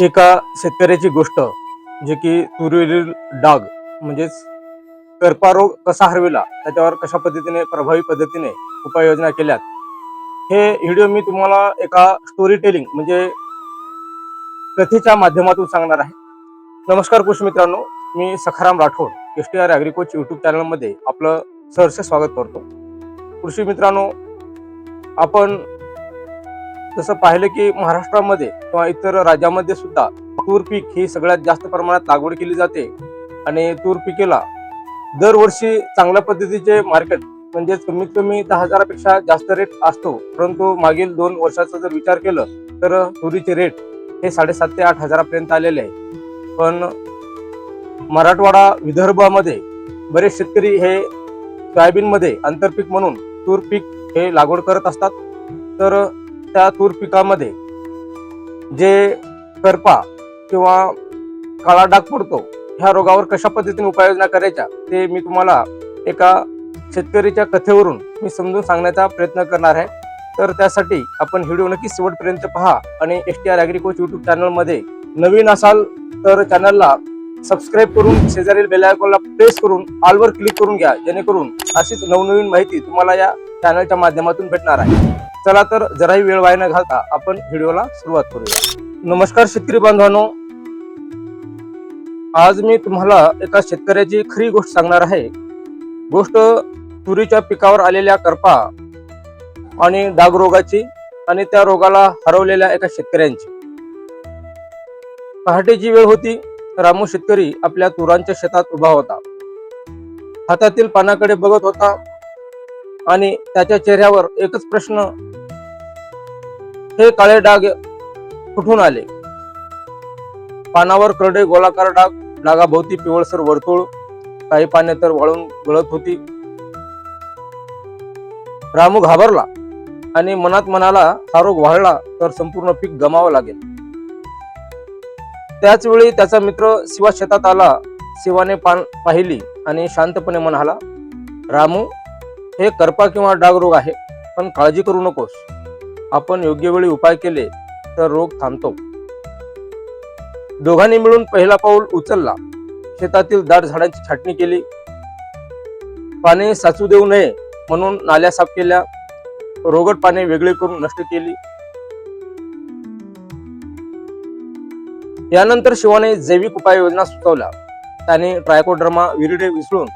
एका शेतकऱ्याची गोष्ट जे की तुरीवरील डाग म्हणजेच करपा रोग कसा हरविला, त्याच्यावर कशा पद्धतीने प्रभावी पद्धतीने उपाययोजना केल्यात, हे व्हिडिओ मी तुम्हाला एका स्टोरी टेलिंग म्हणजे कथेच्या माध्यमातून सांगणार आहे. नमस्कार कृषी मित्रांनो, मी सखाराम राठोड STR ॲग्रिकोच यूट्यूब चॅनलमध्ये आपलं सहर्ष स्वागत करतो. कृषी मित्रांनो, आपण जसं पाहिलं की महाराष्ट्रामध्ये किंवा इतर राज्यामध्ये सुद्धा तूर पीक ही सगळ्यात जास्त प्रमाणात लागवड केली जाते आणि तूर पिकेला दरवर्षी चांगल्या पद्धतीचे मार्केट म्हणजे कमीत कमी 10,000 पेक्षा जास्त रेट असतो. परंतु मागील 2 वर्षाचा जर विचार केलं तर तुरीचे रेट हे 7,500 ते 8,000 पर्यंत आलेले आहे. पण मराठवाडा विदर्भामध्ये बरेच शेतकरी हे सोयाबीनमध्ये आंतरपीक म्हणून तूर पीक हे लागवड करत असतात. तर त्या तूर पिकामध्ये जे करपा किंवा काळा डाग पडतो, ह्या रोगावर कशा पद्धतीने उपाययोजना करायच्या ते मी तुम्हाला एका शेतकरीच्या कथेवरून मी समजून सांगण्याचा प्रयत्न करणार आहे. तर त्यासाठी आपण व्हिडिओ नक्की शेवटपर्यंत पहा आणि STR ॲग्रिकोच यूट्यूब चॅनलमध्ये नवीन असाल तर चॅनलला सबस्क्राईब करून शेजारील बेल आयकॉनला प्रेस करून ऑलवर क्लिक करून घ्या, जेणेकरून अशीच नवनवीन माहिती तुम्हाला या चॅनलच्या माध्यमातून भेटणार आहे. चला तर जराही वेळ वाया न घालता आपण व्हिडिओला सुरुवात करूया. नमस्कार शेतकरी बांधवांनो, आज मी तुम्हाला एका शेतकऱ्याची खरी गोष्ट सांगणार आहे. गोष्ट तुरीच्या पिकावर आलेल्या करपा आणि डाग रोगाची आणि त्या रोगाला हरवलेल्या एका शेतकऱ्यांची. पहाटेची वेळ होती. रामू शेतकरी आपल्या तुरांच्या शेतात उभा होता. हातातील पानाकडे बघत होता आणि त्याच्या चेहऱ्यावर एकच प्रश्न, हे काळे डाग कुठून आले? पानावर करडे गोलाकार डाग, डागाभोवती पिवळसर वर्तुळ, काही पाने तर वाळून गळत होती. रामू घाबरला आणि मनात म्हणाला, हा रोग वाढला तर संपूर्ण पीक गमावं लागेल. त्याच वेळी त्याचा मित्र शिवा शेतात आला. शिवाने पान पाहिली आणि शांतपणे म्हणाला, रामू, हे करपा किंवा डाग रोग आहे, पण काळजी करू नकोस. आपण योग्य वेळी उपाय केले तर रोग थांबतो. दोघांनी मिळून पहिला पाऊल उचलला. शेतातील दाट झाडांची छाटणी केली. पाने साचू देऊ नये म्हणून नाल्या साफ केल्या. रोगट पाने वेगळे करून नष्ट केली. यानंतर शिवाने जैविक उपाययोजना सुचवल्या. त्याने ट्रायकोडर्मा विरिडे मिसळून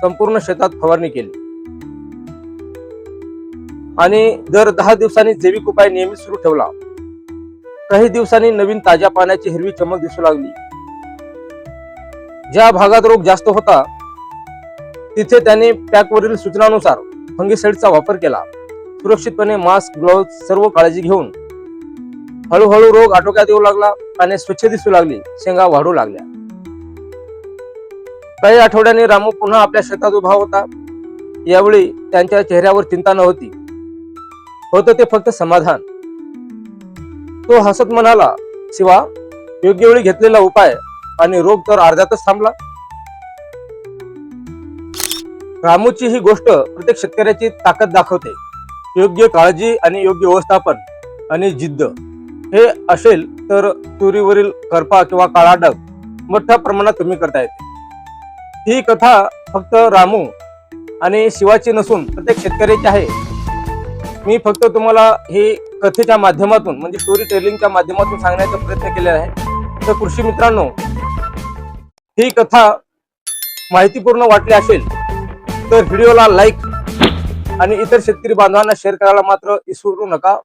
संपूर्ण शेतात फवारणी केली आणि दर 10 दिवसांनी जैविक उपाय नियमित सुरू ठेवला. काही दिवसांनी नवीन ताज्या पाण्याची हिरवी चमक दिसू लागली. ज्या भागात रोग जास्त होता तिथे त्याने पॅकवरील सूचनानुसार फंगिसाइडचा वापर केला. सुरक्षितपणे मास्क, ग्लोव्ज सर्व काळजी घेऊन हळूहळू रोग आटोक्यात येऊ लागला. पाने स्वच्छ दिसू लागली. शेंगा वाढू लागल्या. काही आठवड्यांनी रामू पुन्हा आपल्या शेतात उभा होता. यावेळी त्यांच्या चेहऱ्यावर चिंता नव्हती, होतं ते फक्त समाधान. तो हसत म्हणाला, शिवा, योग्य वेळी घेतलेला उपाय आणि रोग तर अर्ध्यातच थांबला. रामूची ही गोष्ट प्रत्येक शेतकऱ्याची ताकद दाखवते. योग्य काळजी आणि योग्य व्यवस्थापन आणि जिद्द हे असेल तर तुरीवरील करपा किंवा काळा डाग मोठ्या प्रमाणात कमी करता येते. ही कथा फक्त रामू आणि शिवाची नसून प्रत्येक शेतकऱ्याची आहे. मी फक्त तुम्हाला ही कथेच्या माध्यमातून म्हणजे स्टोरी टेलिंगच्या माध्यमातून सांगण्याचा प्रयत्न केलेला आहे. तर कृषी मित्रांनो, ही कथा माहितीपूर्ण वाटली असेल तर व्हिडिओला लाईक आणि इतर शेतकरी बांधवांना शेअर करायला मात्र विसरू नका.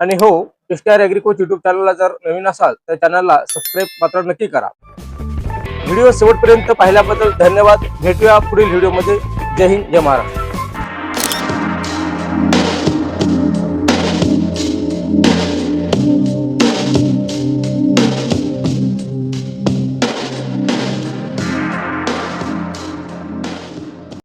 आणि हो, STR ॲग्रिकोच यूट्यूब चॅनलला जर नवीन असाल तर चॅनलला सबस्क्राईब मात्र नक्की करा. व्हिडिओ शेवटपर्यंत पाहिल्याबद्दल धन्यवाद. भेटूया पुढील व्हिडिओमध्ये. जय हिंद, जय महाराष्ट्र.